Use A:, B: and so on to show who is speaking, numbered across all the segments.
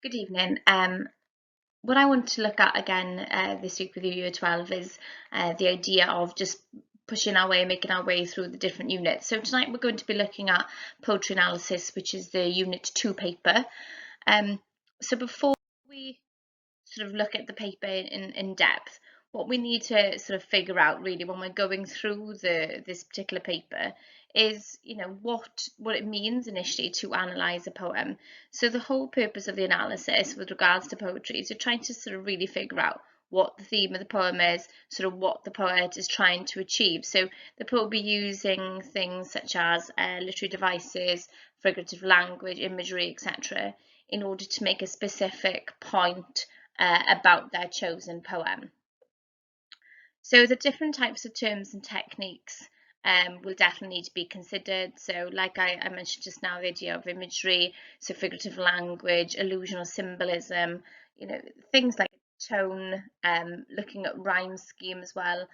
A: Good evening. What I want to look at again this week with you, Year 12, is the idea of just pushing our way, making our way through the different units. So tonight we're going to be looking at poetry analysis, which is the Unit 2 paper. So before we sort of look at the paper in depth, what we need to sort of figure out really when we're going through this particular paper is, what it means initially to analyze a poem. So the whole purpose of the analysis with regards to poetry is you're trying to sort of really figure out what the theme of the poem is, sort of what the poet is trying to achieve. So the poet will be using things such as literary devices, figurative language, imagery, etc., in order to make a specific point about their chosen poem. So the different types of terms and techniques will definitely need to be considered. So like I mentioned just now, the idea of imagery, so figurative language, allusional symbolism, things like tone, looking at rhyme scheme as well,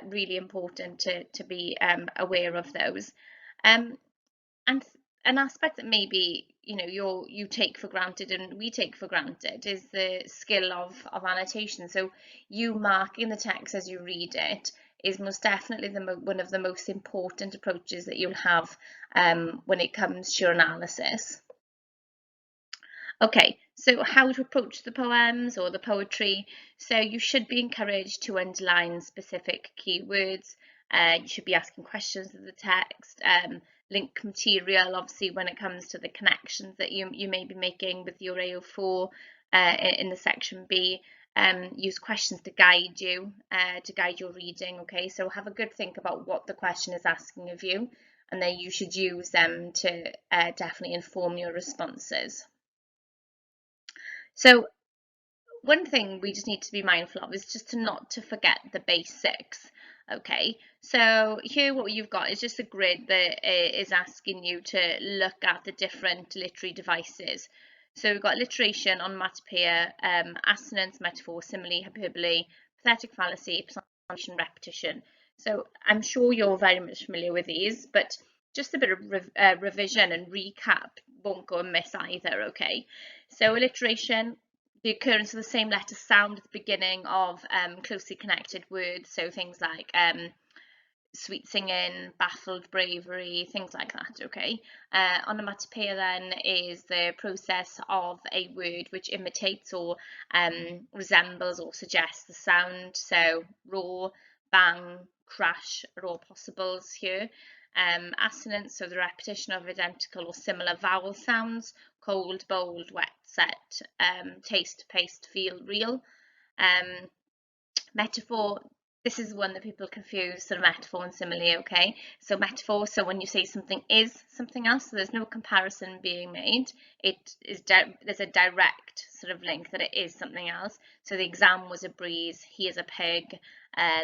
A: really important to be aware of those. And an aspect that maybe you take for granted and we take for granted is the skill of annotation. So you marking the text as you read it is most definitely one of the most important approaches that you'll have when it comes to your analysis. Okay, so how to approach the poems or the poetry. So you should be encouraged to underline specific keywords. You should be asking questions of the text, link material, obviously, when it comes to the connections that you may be making with your AO4 in the section B. Use questions to guide you, to guide your reading, okay? So have a good think about what the question is asking of you, and then you should use them to definitely inform your responses. So one thing we just need to be mindful of is just not to forget the basics. Okay, so here what you've got is just a grid that is asking you to look at the different literary devices. So we've got alliteration, onomatopoeia, assonance, metaphor, simile, hyperbole, pathetic fallacy, personification, repetition. So I'm sure you're very much familiar with these, but just a bit of revision and recap won't go amiss either, okay? So alliteration, the occurrence of the same letter sound at the beginning of closely connected words, so things like sweet singing, baffled bravery, things like that, okay? Onomatopoeia then is the process of a word which imitates or resembles or suggests the sound, so roar, bang, crash are all possibles here. Assonance, so the repetition of identical or similar vowel sounds, cold, bold, wet, set, taste, paste, feel, real. Metaphor, this is one that people confuse, sort of metaphor and simile, okay? So metaphor, so when you say something is something else, so there's no comparison being made, there's a direct sort of link that it is something else. So the exam was a breeze, he is a pig,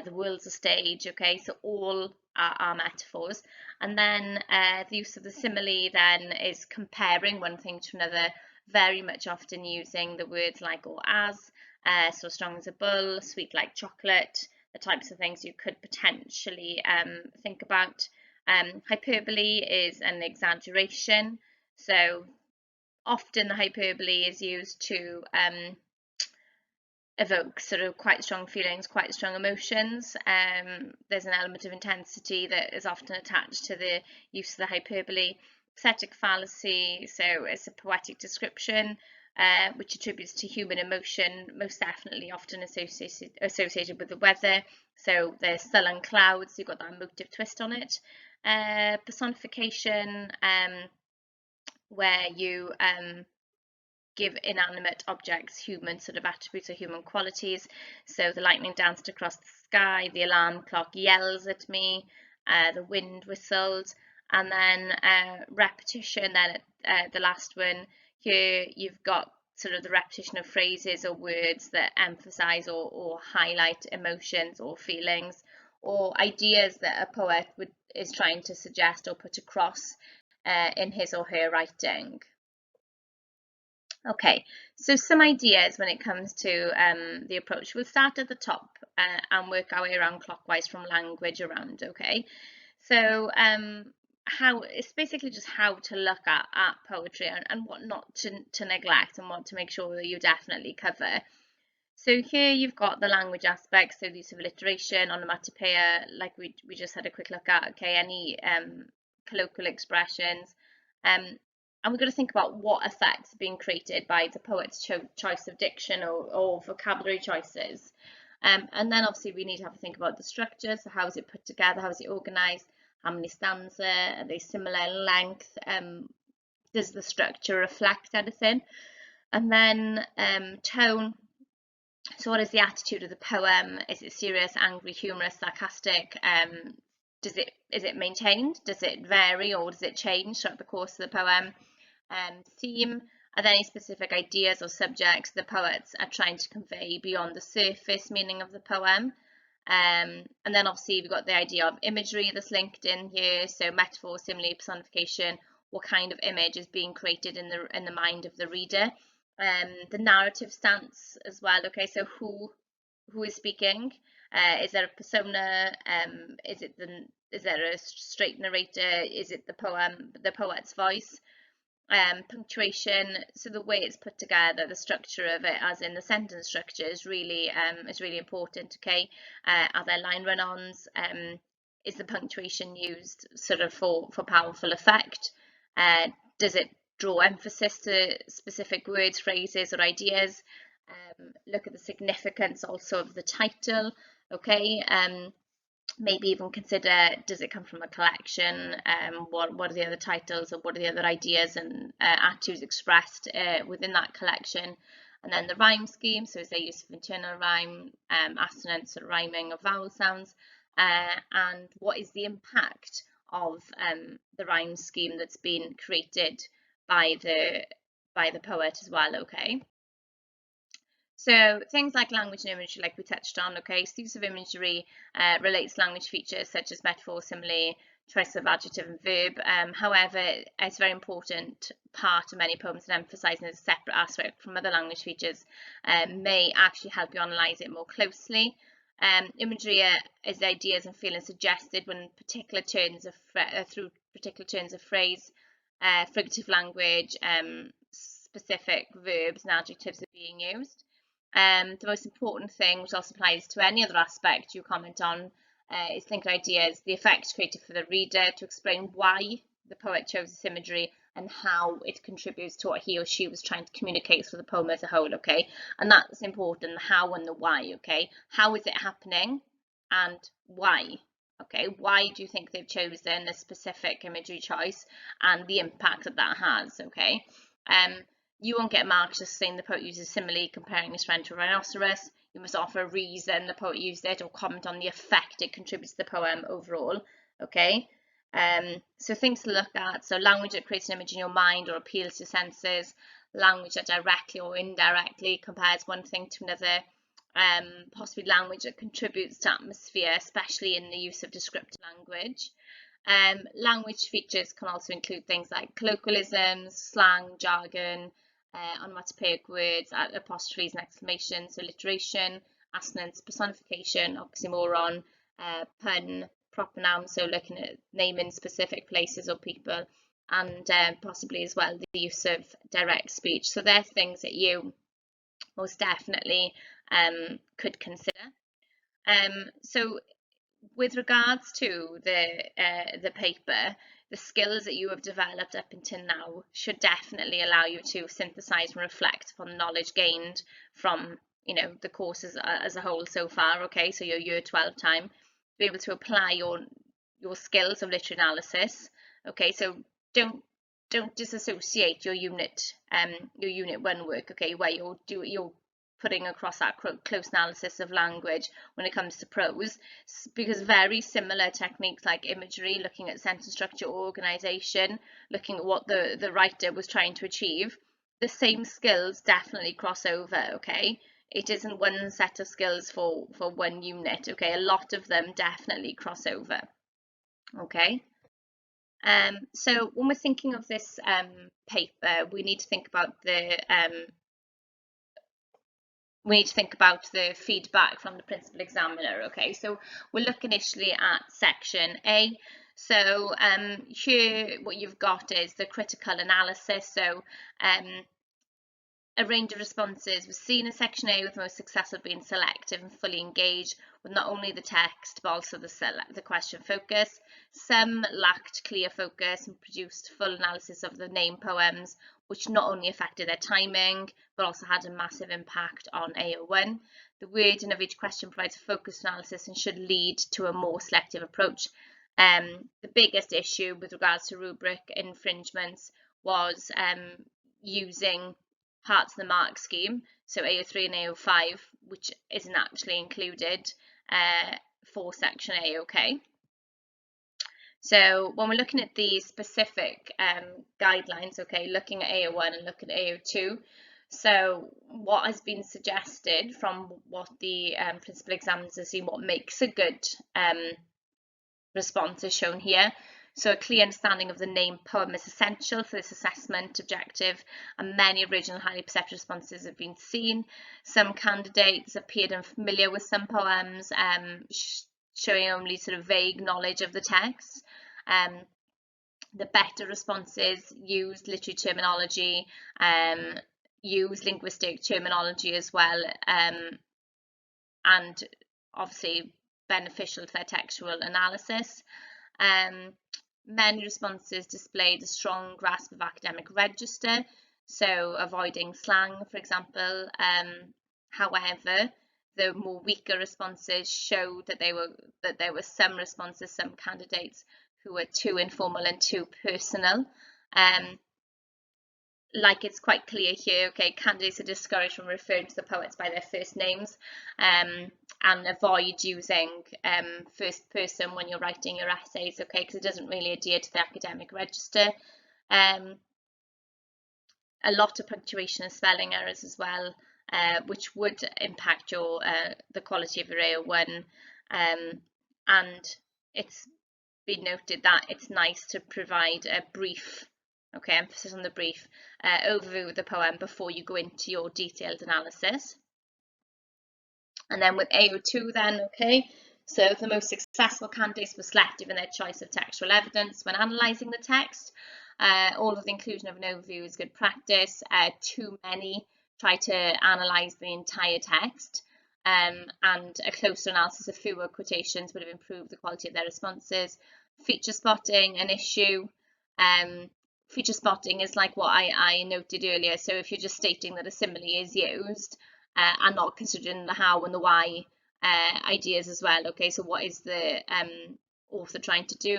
A: the world's a stage, okay? So all are metaphors. And then the use of the simile then is comparing one thing to another, very much often using the words like or as, so strong as a bull, sweet like chocolate, the types of things you could potentially think about. Hyperbole is an exaggeration, so often the hyperbole is used to evoke sort of quite strong feelings, quite strong emotions. There's an element of intensity that is often attached to the use of the hyperbole. Pathetic fallacy, so it's a poetic description which attributes to human emotion, most definitely often associated with the weather. So there's sullen clouds, you've got that emotive twist on it. Personification, where you give inanimate objects human sort of attributes or human qualities. So the lightning danced across the sky, the alarm clock yells at me, the wind whistled, and then repetition. Then the last one here, you've got sort of the repetition of phrases or words that emphasize or highlight emotions or feelings or ideas that a poet is trying to suggest or put across in his or her writing. Okay, so some ideas when it comes to the approach. We'll start at the top and work our way around clockwise from language around, okay? So how it's basically just how to look at poetry and what not to neglect and what to make sure that you definitely cover. So here you've got the language aspects, so the use of alliteration, onomatopoeia, like we just had a quick look at, okay, any colloquial expressions. And we're going to think about what effects are being created by the poet's choice of diction or vocabulary choices. And then obviously we need to have a think about the structure, so how is it put together, how is it organised, how many stanzas, are they similar in length, does the structure reflect anything? And then tone. So what is the attitude of the poem? Is it serious, angry, humorous, sarcastic? Is it maintained? Does it vary or does it change throughout the course of the poem? Theme. Are there any specific ideas or subjects the poets are trying to convey beyond the surface meaning of the poem? And then obviously we've got the idea of imagery that's linked in here. So metaphor, simile, personification. What kind of image is being created in the mind of the reader? The narrative stance as well. Okay, so who is speaking? Is there a persona? Is there a straight narrator? Is it the poet's voice? Punctuation, so the way it's put together, the structure of it, as in the sentence structure, is really important. Okay, are there line run-ons? Is the punctuation used sort of for powerful effect? Does it draw emphasis to specific words, phrases, or ideas? Look at the significance also of the title. Okay, maybe even consider, does it come from a collection? What are the other titles, or what are the other ideas and attitudes expressed within that collection? And then the rhyme scheme, so is there use of internal rhyme, assonance or rhyming of vowel sounds, and what is the impact of the rhyme scheme that's been created by the poet as well. Okay. So things like language and imagery, like we touched on, okay, so use of imagery relates language features such as metaphor, simile, choice of adjective and verb. However, it's a very important part of many poems, and emphasising as a separate aspect from other language features may actually help you analyse it more closely. Imagery is ideas and feelings suggested when particular turns of through particular turns of phrase, figurative language, specific verbs and adjectives are being used. The most important thing, which also applies to any other aspect you comment on, is think of ideas, the effect created for the reader, to explain why the poet chose this imagery and how it contributes to what he or she was trying to communicate through the poem as a whole. Okay, and that's important, the how and the why. Okay, how is it happening and why? Okay, why do you think they've chosen a specific imagery choice and the impact that that has? Okay, you won't get marks just saying the poet uses simile comparing his friend to a rhinoceros. You must offer a reason the poet used it, or comment on the effect it contributes to the poem overall. Okay, so things to look at. So language that creates an image in your mind or appeals to senses. Language that directly or indirectly compares one thing to another. Possibly language that contributes to atmosphere, especially in the use of descriptive language. Language features can also include things like colloquialisms, slang, jargon, onomatopoeic words, apostrophes and exclamations, alliteration, assonance, personification, oxymoron, pun, proper noun, so looking at naming specific places or people, and possibly as well the use of direct speech. So they're things that you most definitely could consider. So with regards to the paper, the skills that you have developed up until now should definitely allow you to synthesize and reflect upon knowledge gained from, you know, the courses as a whole so far. Okay, so your year 12 time, to be able to apply your skills of literary analysis. Okay, so don't disassociate your unit 1 work, okay, where you're putting across that close analysis of language when it comes to prose, because very similar techniques like imagery, looking at sentence structure, organization, looking at what the writer was trying to achieve, the same skills definitely cross over. Okay, it isn't one set of skills for one unit. Okay, a lot of them definitely cross over. Okay. So when we're thinking of this paper, we need to think about the feedback from the principal examiner. Okay, so we'll look initially at section A. So here what you've got is the critical analysis. So a range of responses was seen in section A, with most successful being selective and fully engaged with not only the text but also the question focus. Some lacked clear focus and produced full analysis of the named poems, which not only affected their timing but also had a massive impact on AO1. The wording of each question provides a focused analysis and should lead to a more selective approach. The biggest issue with regards to rubric infringements was using parts of the mark scheme, so AO3 and AO5, which isn't actually included for section A, okay? So when we're looking at the specific guidelines, okay, looking at AO1 and looking at AO2, so what has been suggested from what the principal examiners have seen, what makes a good response is shown here. So a clear understanding of the named poem is essential for this assessment objective, and many original highly perceptive responses have been seen. Some candidates appeared unfamiliar with some poems, showing only sort of vague knowledge of the text. The better responses used literary terminology, used linguistic terminology as well, and obviously beneficial to their textual analysis. Many responses displayed a strong grasp of academic register, so avoiding slang, for example. However, the more weaker responses showed that there were some responses, some candidates who were too informal and too personal. Like it's quite clear here, okay, candidates are discouraged from referring to the poets by their first names, and avoid using first person when you're writing your essays, okay, because it doesn't really adhere to the academic register. A lot of punctuation and spelling errors as well, which would impact your the quality of your AO1, and it's been noted that it's nice to provide a brief, okay, emphasis on the brief, overview of the poem before you go into your detailed analysis. And then with AO2 then, okay, so the most successful candidates were selective in their choice of textual evidence when analysing the text. All of the inclusion of an overview is good practice. Too many try to analyse the entire text, and a closer analysis of fewer quotations would have improved the quality of their responses. Feature spotting, an issue. Feature spotting is like what I noted earlier. So if you're just stating that a simile is used and not considering the how and the why ideas as well, okay, so what is the author trying to do?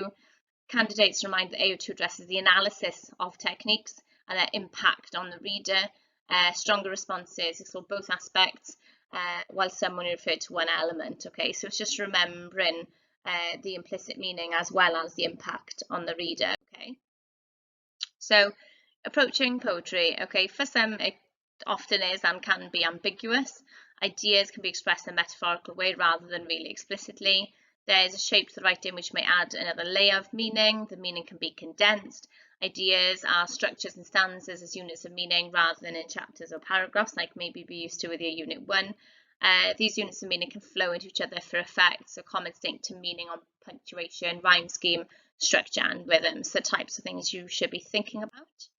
A: Candidates remind that AO2 addresses the analysis of techniques and their impact on the reader. Stronger responses explore both aspects, while some will refer to one element, okay, so it's just remembering the implicit meaning as well as the impact on the reader, okay. So approaching poetry, okay, for some it often is and can be ambiguous. Ideas can be expressed in a metaphorical way rather than really explicitly. There is a shape to the writing which may add another layer of meaning. The meaning can be condensed. Ideas are structures and stanzas as units of meaning rather than in chapters or paragraphs like maybe be used to with your unit 1. These units of meaning can flow into each other for effect, so common distinct to meaning on punctuation, rhyme scheme, structure and rhythms, the types of things you should be thinking about.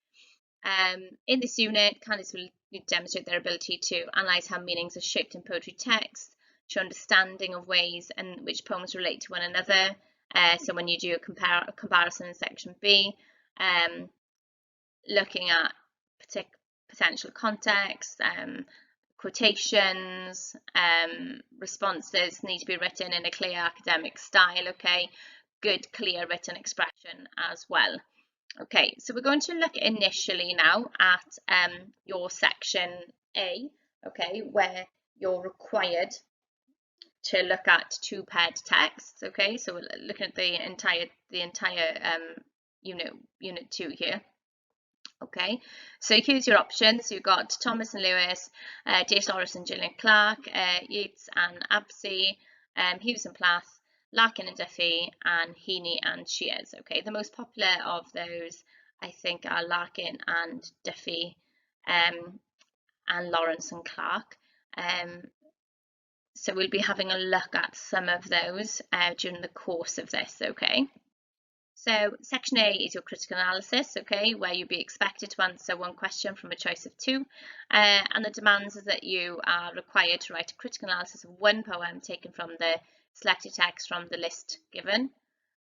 A: In this unit, candidates will demonstrate their ability to analyse how meanings are shaped in poetry texts, show understanding of ways in which poems relate to one another. So when you do a comparison in section B, looking at potential context, quotations, responses need to be written in a clear academic style, okay, good clear written expression as well. Okay, so we're going to look initially now at your section A, okay, where you're required to look at two paired texts, okay, so we're looking at the entire unit 2 here. Okay, so here's your options. You've got Thomas and Lewis, D.H. Lawrence and Gillian Clarke, Yeats and Absey, Hughes and Plath, Larkin and Duffy, and Heaney and Shears. Okay, the most popular of those, I think, are Larkin and Duffy, and Lawrence and Clarke. So we'll be having a look at some of those during the course of this, okay? So section A is your critical analysis, okay, where you'll be expected to answer one question from a choice of two, and the demands is that you are required to write a critical analysis of one poem taken from the selected text from the list given,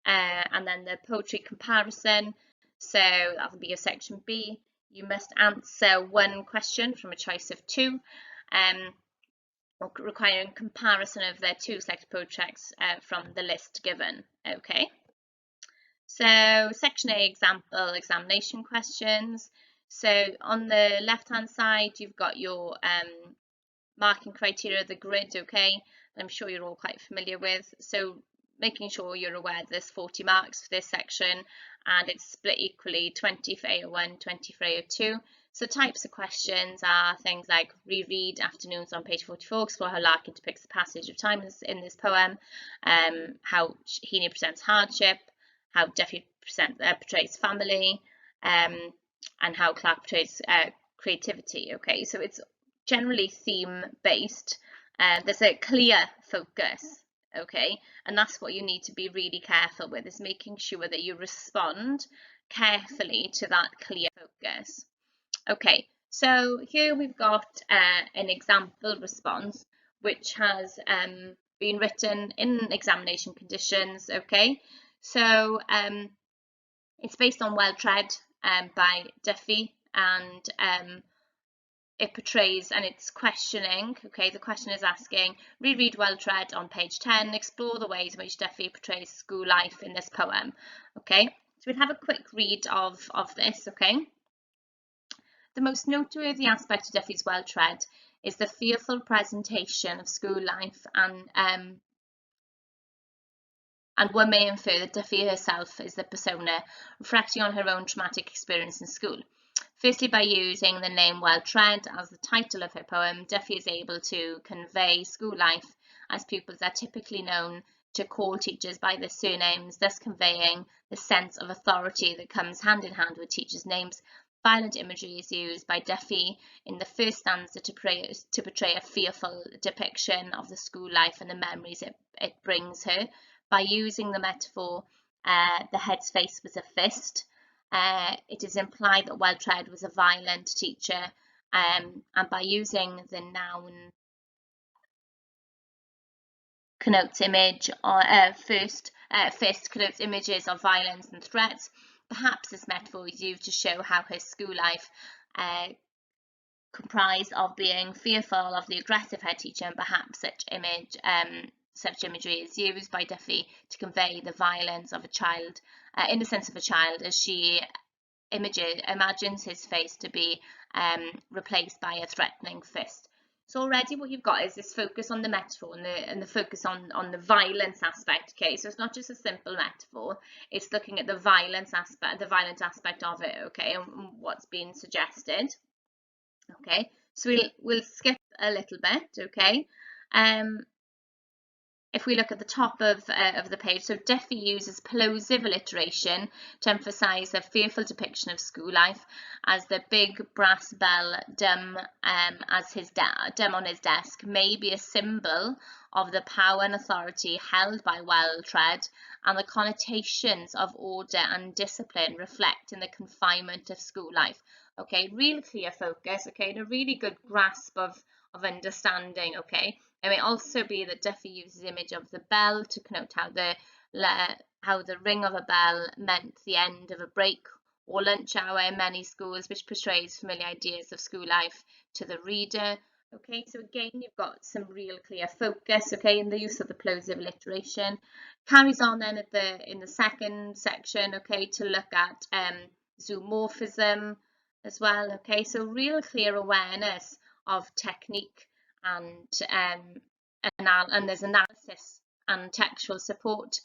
A: and then the poetry comparison, so that will be your section B. You must answer one question from a choice of two, requiring comparison of the two selected poetry texts from the list given, okay. So section A, example examination questions. So on the left hand side you've got your marking criteria, the grid, okay, I'm sure you're all quite familiar with. So making sure you're aware that there's 40 marks for this section and it's split equally, 20 for AO1, 20 for AO2. So types of questions are things like reread Afternoons on page 44, explore how Larkin depicts the passage of time in this poem, how Heaney presents hardship, how Duffy portrays family, and how Clark portrays creativity. Okay, so it's generally theme based. There's a clear focus, okay, and that's what you need to be really careful with, is making sure that you respond carefully to that clear focus. Okay, so here we've got an example response which has been written in examination conditions, okay. So it's based on Well Tread by Duffy, and it portrays, and it's questioning, okay, the question is asking, reread Well Tread on page 10, explore the ways in which Duffy portrays school life in this poem, okay. So we'll have a quick read of this, okay. The most noteworthy aspect of Duffy's Well Tread is the fearful presentation of school life, and one may infer that Duffy herself is the persona, reflecting on her own traumatic experience in school. Firstly, by using the name Well Tread as the title of her poem, Duffy is able to convey school life, as pupils are typically known to call teachers by their surnames, thus conveying the sense of authority that comes hand in hand with teachers' names. Violent imagery is used by Duffy in the first stanza to portray a fearful depiction of the school life and the memories it brings her. By using the metaphor, the head's face was a fist, it is implied that Well Tread was a violent teacher, and by using the noun connotes image, or fist connotes images of violence and threats. Perhaps this metaphor is used to show how her school life comprised of being fearful of the aggressive head teacher, and perhaps such imagery is used by Duffy to convey the violence of a child, in the sense of a child, as she imagines his face to be replaced by a threatening fist. So already what you've got is this focus on the metaphor and the focus on the violence aspect. Okay, so it's not just a simple metaphor, it's looking at the violent aspect of it, okay, and what's being suggested. Okay, so we'll skip a little bit, okay. If we look at the top of the page, so Duffy uses plosive alliteration to emphasise a fearful depiction of school life, as the big brass bell dum on his desk may be a symbol of the power and authority held by Well Tread, and the connotations of order and discipline reflect in the confinement of school life. Okay, real clear focus, okay, and a really good grasp of understanding, okay. It may also be that Duffy uses the image of the bell to connote how the ring of a bell meant the end of a break or lunch hour in many schools, which portrays familiar ideas of school life to the reader. Okay, so again, you've got some real clear focus, okay, in the use of the plosive alliteration. Carries on then in the second section, okay, to look at zoomorphism as well, okay, so real clear awareness of technique, and there's analysis and textual support.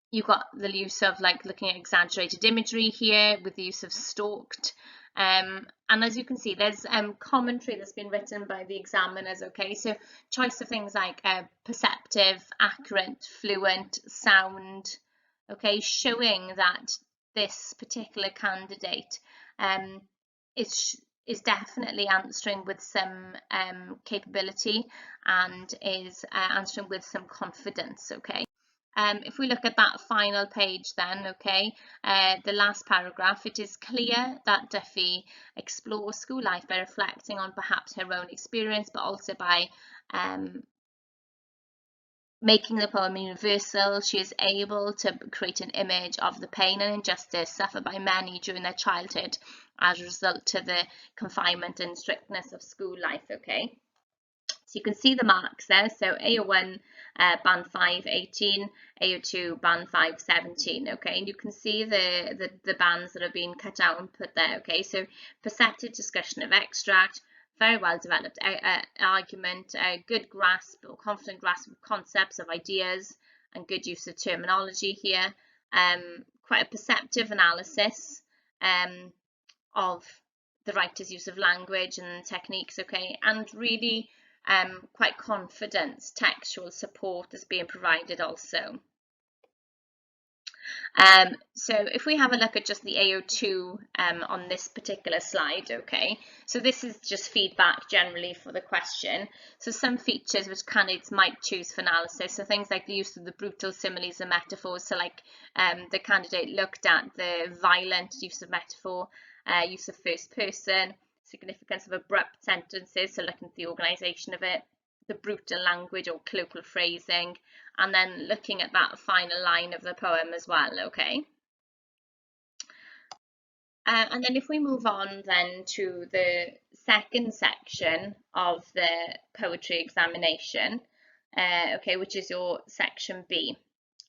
A: You've got the use of looking at exaggerated imagery here with the use of stalked, and as you can see, there's commentary that's been written by the examiners, okay, so choice of things like perceptive, accurate, fluent, sound, okay, showing that this particular candidate is definitely answering with some capability, and is answering with some confidence, okay. if we look at that final page then, okay, the last paragraph, it is clear that Duffy explores school life by reflecting on perhaps her own experience, but also by making the poem universal. She is able to create an image of the pain and injustice suffered by many during their childhood as a result of the confinement and strictness of school life, okay? So you can see the marks there. So AO1, band 5, 18, AO2, band 5, 17. Okay, and you can see the bands that have been cut out and put there. Okay, so perceptive discussion of extract, very well developed argument, a good grasp or confident grasp of concepts, of ideas, and good use of terminology here. Quite a perceptive analysis of the writer's use of language and techniques, okay, and really quite confident textual support is being provided also. So if we have a look at just the AO2 on this particular slide, okay, so this is just feedback generally for the question. So some features which candidates might choose for analysis, so things like the use of the brutal similes and metaphors, so like the candidate looked at the violent use of metaphor, use of first person, significance of abrupt sentences, so looking at the organisation of it, the brutal language or colloquial phrasing, and then looking at that final line of the poem as well, okay? And then if we move on then to the second section of the poetry examination, okay, which is your section B,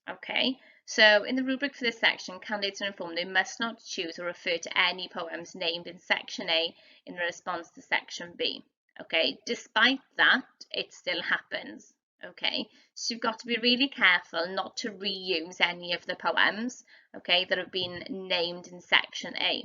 A: okay? So in the rubric for this section, candidates are informed they must not choose or refer to any poems named in section A in response to section B. Okay, despite that, it still happens. Okay, so you've got to be really careful not to reuse any of the poems, okay, that have been named in section A.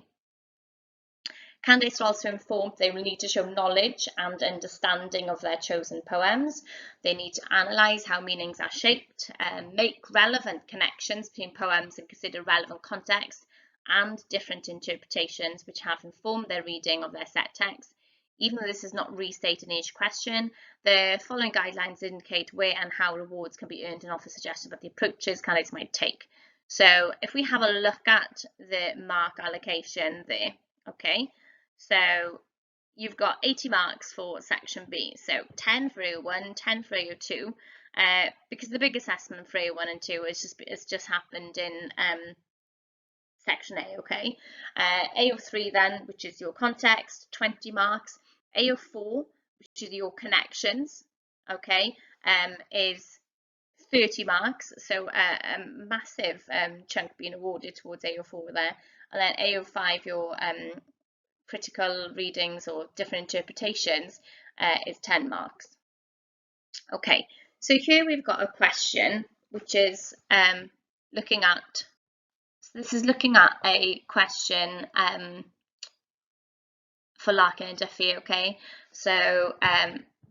A: Candidates are also informed they will need to show knowledge and understanding of their chosen poems. They need to analyse how meanings are shaped, make relevant connections between poems and consider relevant context and different interpretations which have informed their reading of their set text. Even though this is not restated in each question, the following guidelines indicate where and how rewards can be earned and offer suggestions about the approaches candidates might take. So if we have a look at the mark allocation there, okay, so you've got 80 marks for section B, so 10 for AO1, 10 for AO2, because the big assessment for AO1 and 2 is just happened in section A, okay? AO3 then, which is your context, 20 marks. AO4, which is your connections, okay, is 30 marks, so a massive chunk being awarded towards AO4 there. And then AO5, your critical readings or different interpretations, is 10 marks. Okay, so here we've got a question which is looking at, so this is looking at a question for Larkin and Duffy, okay? So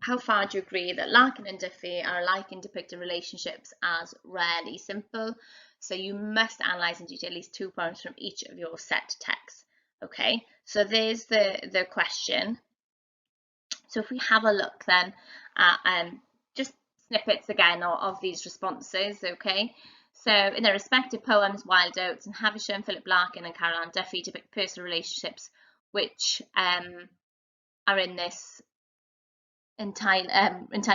A: how far do you agree that Larkin and Duffy are alike in depicting relationships as rarely simple? So you must analyse in detail at least 2 poems from each of your set texts, okay? So there's the question. So if we have a look then at just snippets again of these responses, okay? So in their respective poems, Wild Oats and Havisham, Philip Larkin and Caroline Duffy depict personal relationships which are in this entirely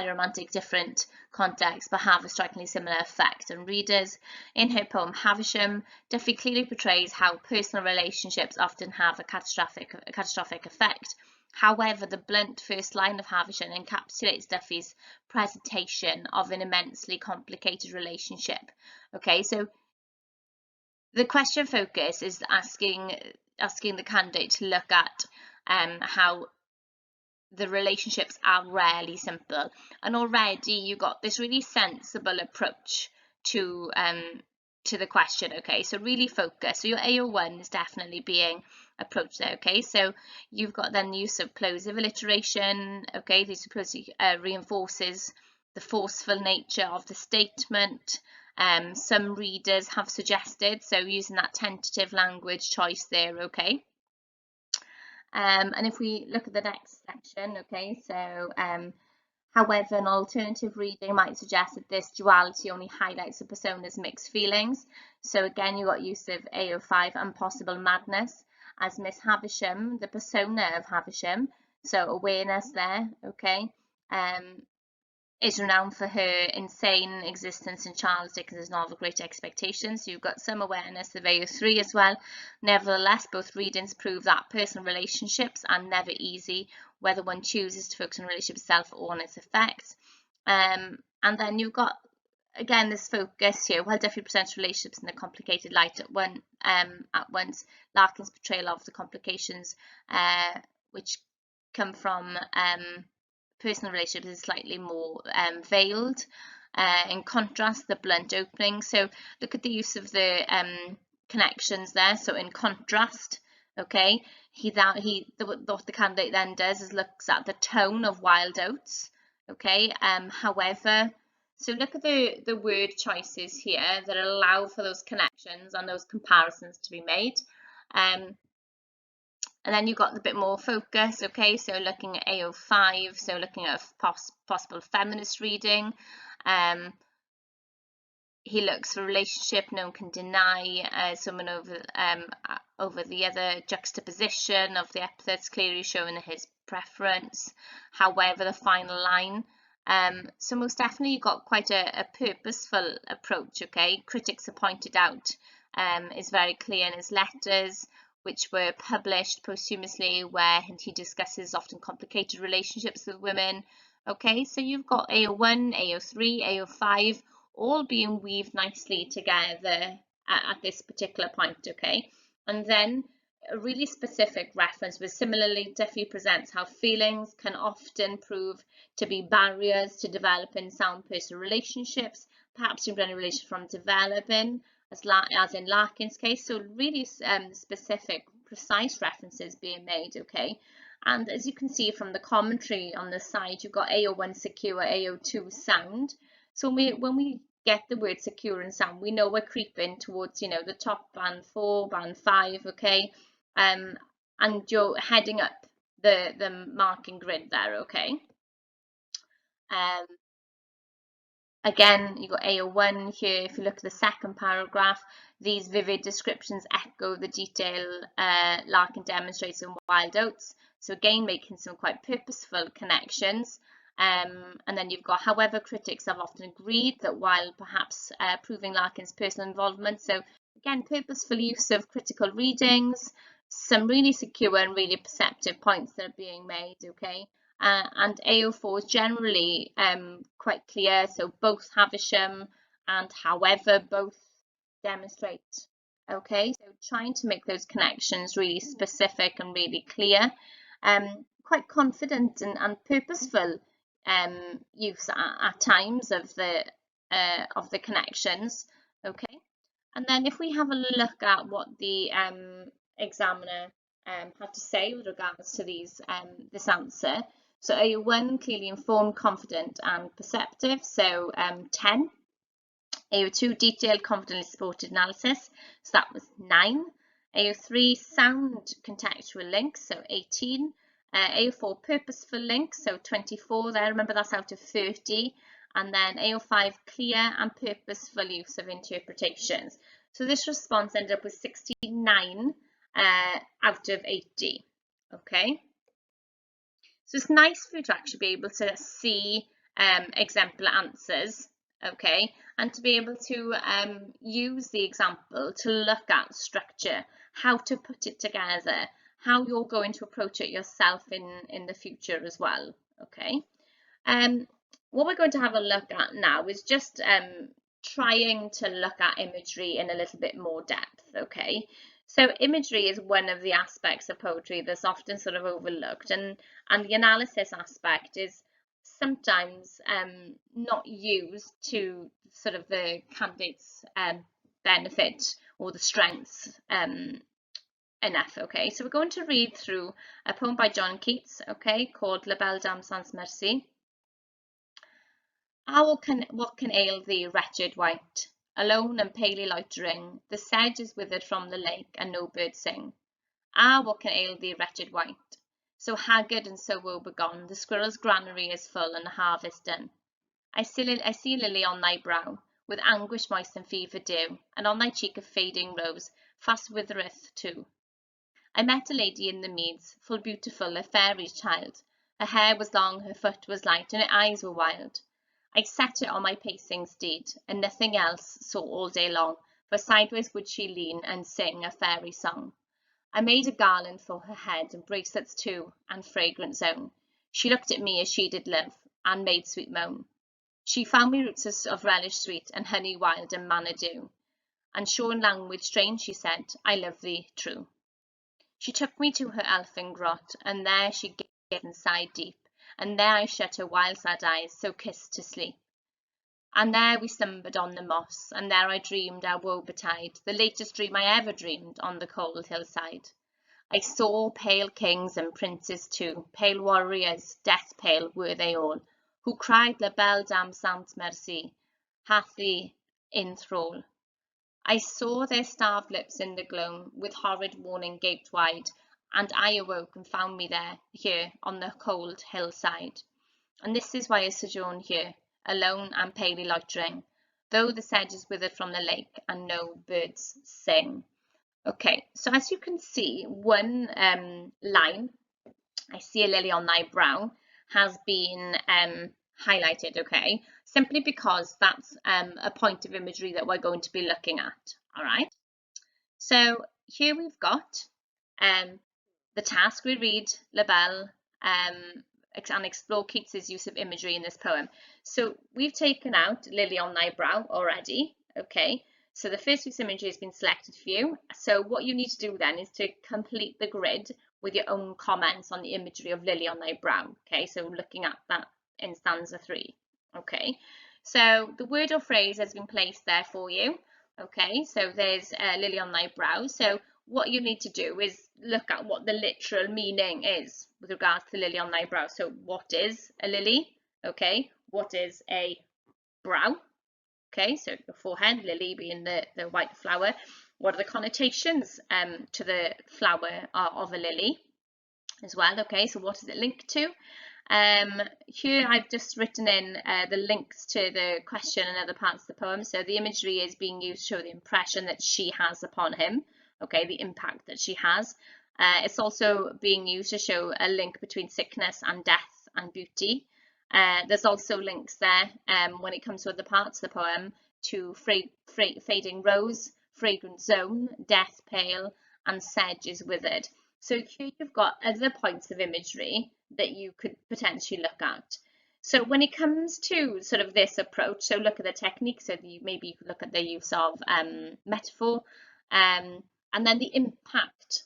A: romantic, different context, but have a strikingly similar effect on readers. In her poem Havisham, Duffy clearly portrays how personal relationships often have a catastrophic effect. However, the blunt first line of Havisham encapsulates Duffy's presentation of an immensely complicated relationship. Okay, so the question focus is asking the candidate to look at how the relationships are rarely simple, and already you got this really sensible approach to the question. Okay, so really focus. So your AO1 is definitely being approached there. Okay, so you've got then the use of plosive alliteration. Okay, this reinforces the forceful nature of the statement. Some readers have suggested, so using that tentative language choice there, okay? And if we look at the next section, okay, so However, an alternative reading might suggest that this duality only highlights the persona's mixed feelings. So again, you got use of AO5 and possible madness as Miss Havisham, the persona of Havisham. So awareness there, okay, is renowned for her insane existence in Charles Dickens's novel Great Expectations. You've got some awareness of AO3 as well. Nevertheless, both readings prove that personal relationships are never easy, whether one chooses to focus on relationship itself or on its effects. And then you've got, again, this focus here, while Duffy presents relationships in a complicated light at once, Larkin's portrayal of the complications which come from personal relationships is slightly more veiled. In contrast, the blunt opening. So look at the use of the connections there. So in contrast, okay, what the candidate then does is looks at the tone of wild oats. Okay, however, so look at the word choices here that allow for those connections and those comparisons to be made. And then you've got a bit more focus, okay, so looking at AO5, so looking at possible feminist reading. He looks for a relationship no one can deny, someone over the other, juxtaposition of the epithets clearly showing his preference. However, the final line, so most definitely you've got quite a purposeful approach, okay. Critics have pointed out is very clear in his letters, which were published posthumously, where he discusses often complicated relationships with women. Okay, so you've got AO1, AO3, AO5, all being weaved nicely together at this particular point, okay? And then a really specific reference was similarly, Duffy presents how feelings can often prove to be barriers to developing sound personal relationships, perhaps to prevent a relationship from developing, as in Larkin's case. So really specific, precise references being made, okay? And as you can see from the commentary on the side, you've got AO1 secure, AO2 sound. So when we get the word secure and sound, we know we're creeping towards, you know, the top band 4, band 5, okay? And you're heading up the marking grid there, okay? Again, you've got AO1 here. If you look at the second paragraph, these vivid descriptions echo the detail Larkin demonstrates in Wild Oats. So again, making some quite purposeful connections. And then you've got, however, critics have often agreed that while perhaps proving Larkin's personal involvement, so again, purposeful use of critical readings, some really secure and really perceptive points that are being made, okay? And AO4 is generally quite clear, so both Havisham and however both demonstrate, okay? So trying to make those connections really specific and really clear, quite confident and purposeful use at times of the connections, okay? And then if we have a look at what the examiner had to say with regards to these this answer. So AO1, clearly informed, confident and perceptive, so 10. AO2, detailed, confidently supported analysis, so that was 9. AO3, sound contextual links, so 18. AO4, purposeful links, so 24 there, remember that's out of 30. And then AO5, clear and purposeful use of interpretations. So this response ended up with 69 out of 80, okay? So it's nice for you to actually be able to see exemplar answers, okay, and to be able to use the example to look at structure, how to put it together, how you're going to approach it yourself in the future as well, okay. What we're going to have a look at now is just trying to look at imagery in a little bit more depth, okay. So imagery is one of the aspects of poetry that's often sort of overlooked, and the analysis aspect is sometimes not used to sort of the candidate's benefit or the strengths enough, okay. So we're going to read through a poem by John Keats, okay, called La Belle Dame sans Merci. Ah, what can ail thee, wretched wight? Alone and palely loitering, the sedge is withered from the lake, and no birds sing. Ah, what can ail thee, wretched wight? So haggard and so woebegone, the squirrel's granary is full and the harvest done. I see lily on thy brow, with anguish moist and fever dew, and on thy cheek a fading rose, fast withereth too. I met a lady in the meads, full beautiful, a faery's child. Her hair was long, her foot was light, and her eyes were wild. I set her on my pacing steed, and nothing else saw all day long, for sideways would she lean and sing a fairy song. I made a garland for her head, and bracelets too, and fragrant zone. She looked at me as she did love, and made sweet moan. She found me roots of relish sweet, and honey wild, and manna dew. And sure in language strange she said, I love thee true. She took me to her elfin grot, and there she gave and sighed deep, and there I shut her wild sad eyes, so kissed to sleep. And there we slumbered on the moss, and there I dreamed our woe betide, the latest dream I ever dreamed on the cold hillside. I saw pale kings and princes too, pale warriors, death pale were they all, who cried La belle dame sans merci, hath thee in thrall. I saw their starved lips in the gloam, with horrid warning gaped wide, and I awoke and found me here, on the cold hillside. And this is why I sojourn here, alone and palely loitering, though the sedge is withered from the lake, and no birds sing. Okay, so as you can see, one line, I see a lily on thy brow, has been highlighted, okay, simply because that's a point of imagery that we're going to be looking at, all right? So here we've got the task. We read La Belle and explore Keats's use of imagery in this poem. So we've taken out Lily on thy brow already, okay? So the first piece of imagery has been selected for you. So what you need to do then is to complete the grid with your own comments on the imagery of Lily on thy brow, okay? So looking at that in stanza 3, okay? So the word or phrase has been placed there for you, okay? So there's Lily on thy brow. So what you need to do is look at what the literal meaning is with regards to lily on thy brow. So what is a lily? Okay, what is a brow? Okay, so your forehead, lily being the white flower. What are the connotations to the flower of a lily as well? Okay, so what is it linked to? Here I've just written in the links to the question and other parts of the poem. So the imagery is being used to show the impression that she has upon him, okay, the impact that she has. It's also being used to show a link between sickness and death and beauty. There's also links there when it comes to other parts of the poem to fading rose, fragrant zone, death pale, and sedge is withered. So here you've got other points of imagery that you could potentially look at. So when it comes to sort of this approach, so look at the technique, so maybe you could look at the use of metaphor, and then the impact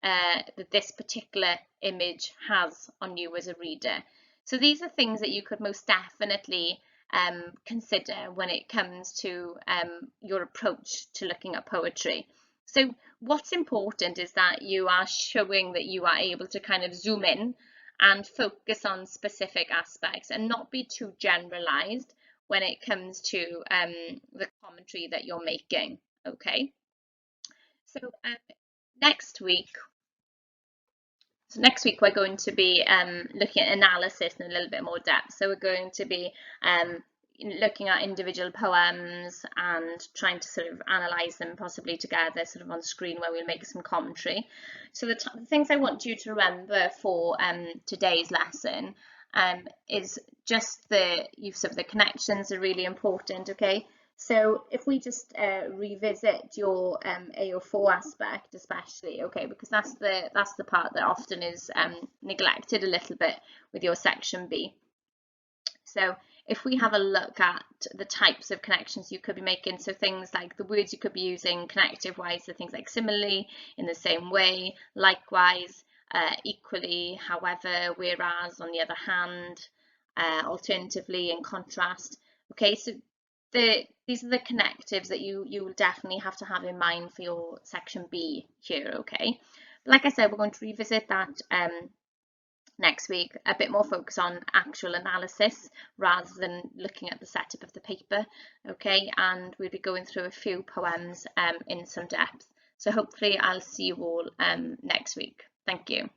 A: that this particular image has on you as a reader. So these are things that you could most definitely consider when it comes to your approach to looking at poetry. So what's important is that you are showing that you are able to kind of zoom in and focus on specific aspects and not be too generalized when it comes to the commentary that you're making, okay? So next week we're going to be looking at analysis in a little bit more depth. So we're going to be looking at individual poems and trying to sort of analyse them possibly together sort of on screen, where we'll make some commentary. So the things I want you to remember for today's lesson is just the use of the connections are really important, okay? So if we just revisit your AO4 aspect especially, okay, because that's the part that often is neglected a little bit with your section B. So if we have a look at the types of connections you could be making, so things like the words you could be using connective wise, so things like simile, in the same way, likewise, equally, however, whereas, on the other hand, alternatively, in contrast. Okay, so these are the connectives that you will definitely have to have in mind for your section B here, okay? Like I said, we're going to revisit that next week, a bit more focus on actual analysis rather than looking at the setup of the paper, okay? And we'll be going through a few poems in some depth. So hopefully I'll see you all next week. Thank you.